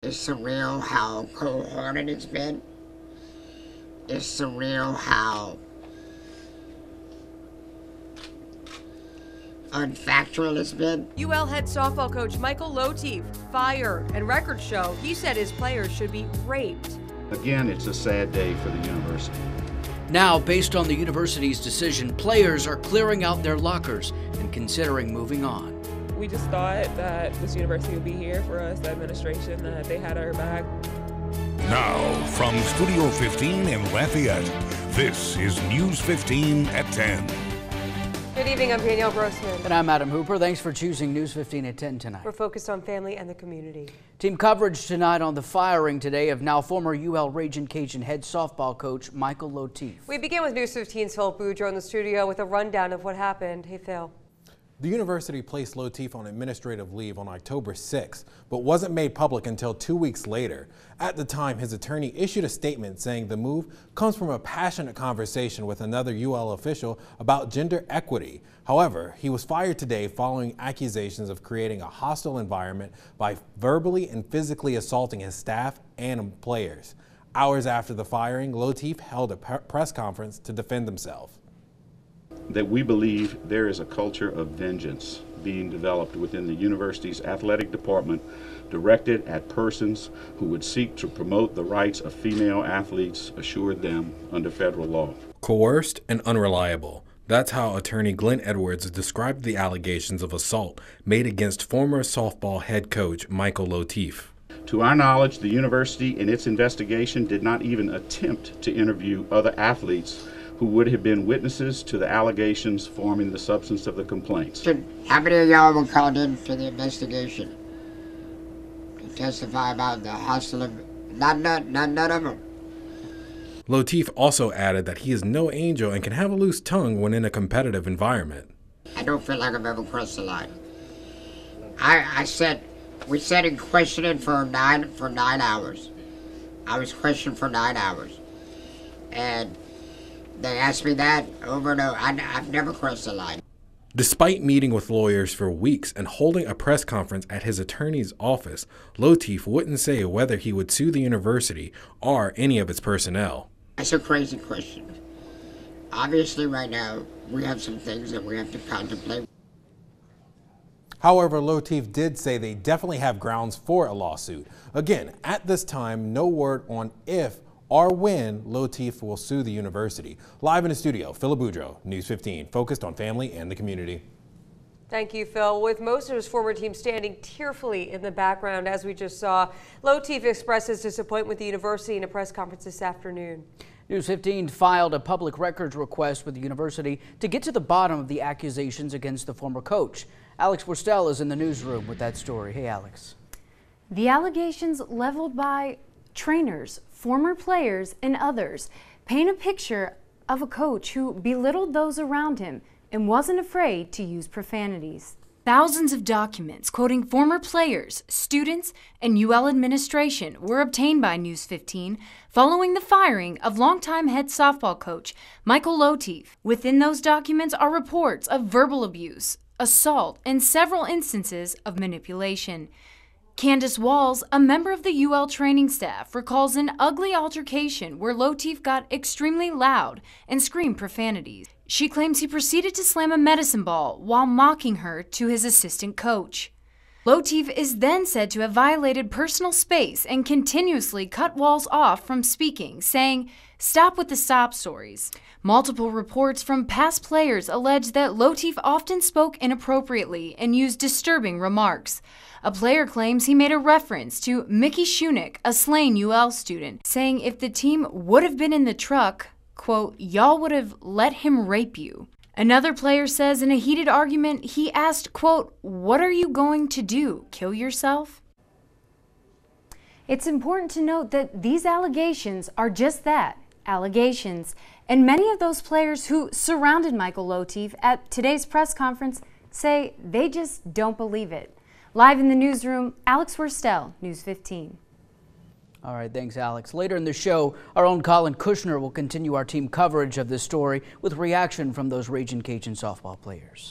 It's surreal how cold-hearted it's been. It's surreal how unfactual it's been. UL head softball coach Michael Lotief fired, and records show he said his players should be raped. Again, it's a sad day for the university. Now, based on the university's decision, players are clearing out their lockers and considering moving on. We just thought that this university would be here for us, the administration, that they had our back. Now, from Studio 15 in Lafayette, this is News 15 at 10. Good evening, I'm Danielle Grossman. And I'm Adam Hooper. Thanks for choosing News 15 at 10 tonight. We're focused on family and the community. Team coverage tonight on the firing today of now former UL Ragin' Cajun head softball coach Michael Lotief. We begin with News 15's Phil Boudreau in the studio with a rundown of what happened. Hey, Phil. The university placed Lotief on administrative leave on October 6th, but wasn't made public until 2 weeks later. At the time, his attorney issued a statement saying the move comes from a passionate conversation with another UL official about gender equity. However, he was fired today following accusations of creating a hostile environment by verbally and physically assaulting his staff and players. Hours after the firing, Lotief held a press conference to defend himself. That we believe there is a culture of vengeance being developed within the university's athletic department directed at persons who would seek to promote the rights of female athletes assured them under federal law. Coerced and unreliable. That's how attorney Glenn Edwards described the allegations of assault made against former softball head coach Michael Lotief. To our knowledge, the university in its investigation did not even attempt to interview other athletes who would have been witnesses to the allegations forming the substance of the complaints. How many of y'all were called in for the investigation to testify about the hostile? None of them. Lotief also added that he is no angel and can have a loose tongue when in a competitive environment. I don't feel like I've ever crossed the line. We sat in questioning for nine hours. I was questioned for 9 hours. And they asked me that over and over. I've never crossed the line. Despite meeting with lawyers for weeks and holding a press conference at his attorney's office, Lotief wouldn't say whether he would sue the university or any of its personnel. That's a crazy question. Obviously, right now, we have some things that we have to contemplate. However, Lotief did say they definitely have grounds for a lawsuit. Again, at this time, no word on if or when Lotief will sue the university. Live in the studio, Phil Boudreau, News 15, focused on family and the community. Thank you, Phil. With most of his former team standing tearfully in the background, as we just saw, Lotief expresses disappointment with the university in a press conference this afternoon. News 15 filed a public records request with the university to get to the bottom of the accusations against the former coach. Alex Worstel is in the newsroom with that story. Hey, Alex. The allegations leveled by trainers, former players, and others paint a picture of a coach who belittled those around him and wasn't afraid to use profanities. Thousands of documents quoting former players, students, and UL administration were obtained by News 15 following the firing of longtime head softball coach Michael Lotief. Within those documents are reports of verbal abuse, assault, and several instances of manipulation. Candace Walls, a member of the UL training staff, recalls an ugly altercation where Lotief got extremely loud and screamed profanities. She claims he proceeded to slam a medicine ball while mocking her to his assistant coach. Lotief is then said to have violated personal space and continuously cut Walls off from speaking, saying, "Stop with the sob stories." Multiple reports from past players allege that Lotief often spoke inappropriately and used disturbing remarks. A player claims he made a reference to Mickey Shunick, a slain UL student, saying if the team would have been in the truck, quote, "y'all would have let him rape you." Another player says in a heated argument, he asked, quote, "what are you going to do, kill yourself?" It's important to note that these allegations are just that, allegations. And many of those players who surrounded Michael Lotief at today's press conference say they just don't believe it. Live in the newsroom, Alex Worstel, News 15. All right, thanks, Alex. Later in the show, our own Colin Kushner will continue our team coverage of this story with reaction from those Ragin' Cajun softball players.